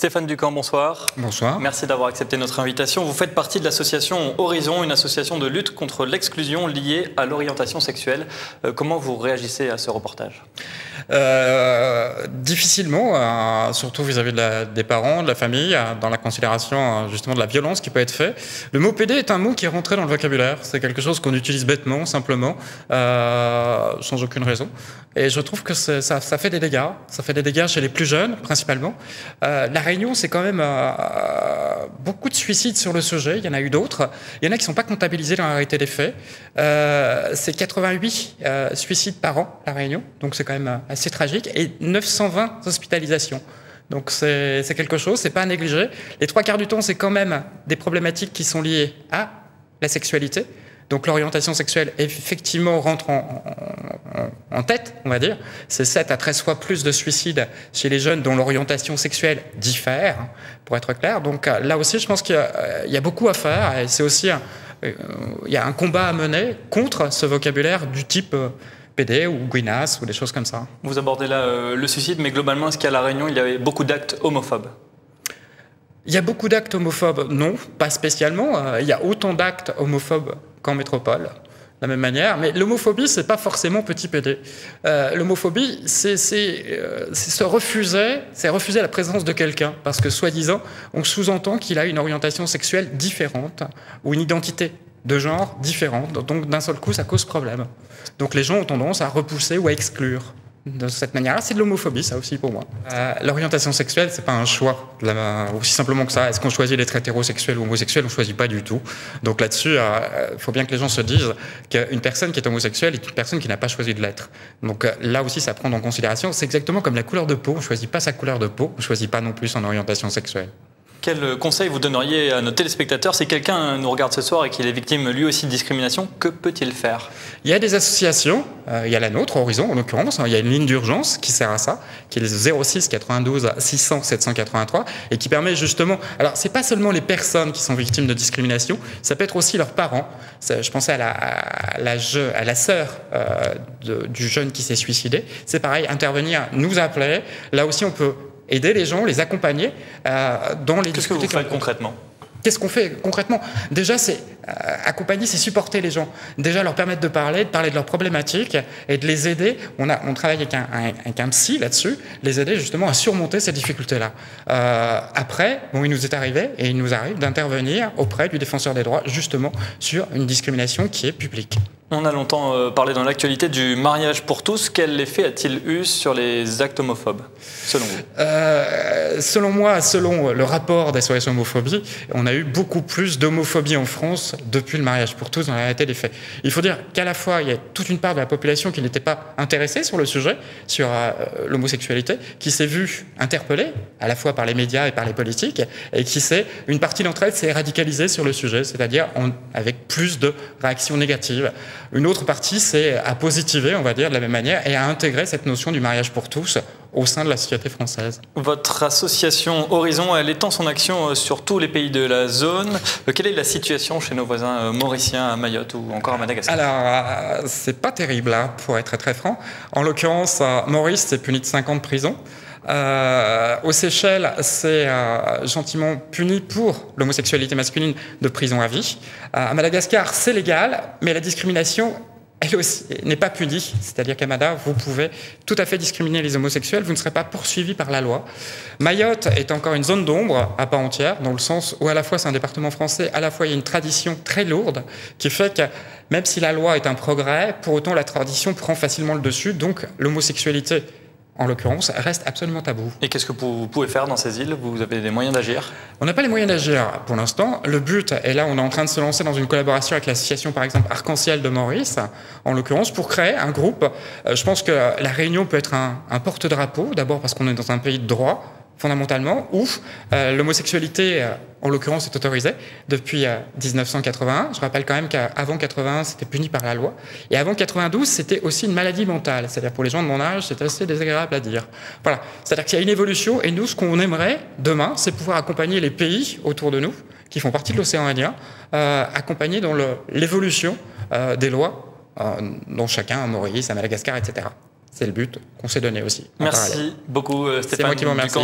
Stéphane Ducamp, bonsoir. Bonsoir. Merci d'avoir accepté notre invitation. Vous faites partie de l'association Horizon, une association de lutte contre l'exclusion liée à l'orientation sexuelle. Comment vous réagissez à ce reportage ? Difficilement, surtout vis-à-vis des parents, de la famille, dans la considération justement de la violence qui peut être faite. Le mot PD est un mot qui est rentré dans le vocabulaire. C'est quelque chose qu'on utilise bêtement, simplement, sans aucune raison. Et je trouve que ça fait des dégâts. Ça fait des dégâts chez les plus jeunes, principalement. La Réunion, c'est quand même beaucoup de suicides sur le sujet. Il y en a eu d'autres. Il y en a qui ne sont pas comptabilisés dans la réalité des faits. C'est 88 suicides par an, la Réunion. Donc c'est quand même assez tragique. Et 920 hospitalisations. Donc c'est quelque chose, c'est pas à négliger. Les trois quarts du temps, c'est quand même des problématiques qui sont liées à la sexualité. Donc l'orientation sexuelle, effectivement, rentre en tête, on va dire. C'est 7 à 13 fois plus de suicides chez les jeunes dont l'orientation sexuelle diffère, pour être clair. Donc là aussi, je pense qu'il y a beaucoup à faire. Et c'est aussi il y a un combat à mener contre ce vocabulaire du type PD ou Guinas ou des choses comme ça. Vous abordez là le suicide, mais globalement, est-ce qu'à La Réunion, il y avait beaucoup d'actes homophobes ? Il y a beaucoup d'actes homophobes, non, pas spécialement. Il y a autant d'actes homophobes qu'en métropole, de la même manière. Mais l'homophobie, c'est pas forcément petit PD. L'homophobie, c'est refuser la présence de quelqu'un, parce que soi-disant, on sous-entend qu'il a une orientation sexuelle différente ou une identité de genre différente. Donc d'un seul coup, ça cause problème. Donc les gens ont tendance à repousser ou à exclure. De cette manière-là, c'est de l'homophobie, ça aussi pour moi. L'orientation sexuelle, c'est pas un choix, aussi simplement que ça. Est-ce qu'on choisit d'être hétérosexuel ou homosexuel ? On choisit pas du tout. Donc là-dessus, il faut bien que les gens se disent qu'une personne qui est homosexuelle est une personne qui n'a pas choisi de l'être. Donc là aussi, ça prend en considération. C'est exactement comme la couleur de peau. On choisit pas sa couleur de peau, on choisit pas non plus son orientation sexuelle. Quel conseil vous donneriez à nos téléspectateurs si quelqu'un nous regarde ce soir et qu'il est victime lui aussi de discrimination? Que peut-il faire? Il y a des associations, il y a la nôtre, Horizon en l'occurrence, il y a une ligne d'urgence qui sert à ça, qui est le 06 92 600 783 et qui permet justement... Alors, c'est pas seulement les personnes qui sont victimes de discrimination, ça peut être aussi leurs parents. Je pensais à la sœur du jeune qui s'est suicidé. C'est pareil, intervenir, nous appeler. Là aussi, on peut aider les gens, les accompagner dans les difficultés. Qu'est-ce que vous faites concrètement ? Qu'est-ce qu'on fait concrètement? Déjà, c'est accompagner, c'est supporter les gens. Déjà, leur permettre de parler de leurs problématiques et de les aider. On travaille avec un psy là-dessus, les aider justement à surmonter ces difficultés-là. Après, il nous est arrivé et il nous arrive d'intervenir auprès du défenseur des droits justement sur une discrimination qui est publique. On a longtemps parlé dans l'actualité du mariage pour tous. Quel effet a-t-il eu sur les actes homophobes, selon vous? Selon moi, selon le rapport d'SOS Homophobie, on a eu beaucoup plus d'homophobie en France depuis le mariage pour tous dans la réalité des faits. Il faut dire qu'à la fois, il y a toute une part de la population qui n'était pas intéressée sur le sujet, sur l'homosexualité, qui s'est vue interpellée, à la fois par les médias et par les politiques, et une partie d'entre elles s'est radicalisée sur le sujet, c'est-à-dire avec plus de réactions négatives. Une autre partie, c'est à positiver, on va dire, de la même manière, et à intégrer cette notion du mariage pour tous au sein de la société française. Votre association Horizon, elle étend son action sur tous les pays de la zone. Quelle est la situation chez nos voisins mauriciens à Mayotte ou encore à Madagascar? Alors, c'est pas terrible, hein, pour être très franc. En l'occurrence, Maurice, c'est puni de 5 ans de prison. Aux Seychelles, c'est gentiment puni pour l'homosexualité masculine de prison à vie. À Madagascar, c'est légal, mais la discrimination, elle aussi, n'est pas punie. C'est-à-dire qu'à Mada, vous pouvez tout à fait discriminer les homosexuels, vous ne serez pas poursuivi par la loi. Mayotte est encore une zone d'ombre à part entière, dans le sens où à la fois c'est un département français, à la fois il y a une tradition très lourde qui fait que même si la loi est un progrès, pour autant la tradition prend facilement le dessus, donc l'homosexualité, en l'occurrence, reste absolument tabou. Et qu'est-ce que vous pouvez faire dans ces îles? Vous avez des moyens d'agir? On n'a pas les moyens d'agir pour l'instant. Le but, et là on est en train de se lancer dans une collaboration avec l'association par exemple Arc-en-Ciel de Maurice, en l'occurrence, pour créer un groupe. Je pense que la Réunion peut être un porte-drapeau, d'abord parce qu'on est dans un pays de droit, fondamentalement, où l'homosexualité, en l'occurrence, est autorisée depuis 1981. Je rappelle quand même qu'avant 81, c'était puni par la loi. Et avant 92, c'était aussi une maladie mentale. C'est-à-dire pour les gens de mon âge, c'est assez désagréable à dire. Voilà. C'est-à-dire qu'il y a une évolution, et nous, ce qu'on aimerait demain, c'est pouvoir accompagner les pays autour de nous, qui font partie de l'océan Indien, accompagner dans l'évolution des lois, dont chacun, à Maurice, à Madagascar, etc. C'est le but qu'on s'est donné aussi. Merci beaucoup Stéphane. C'est moi qui vous remercie.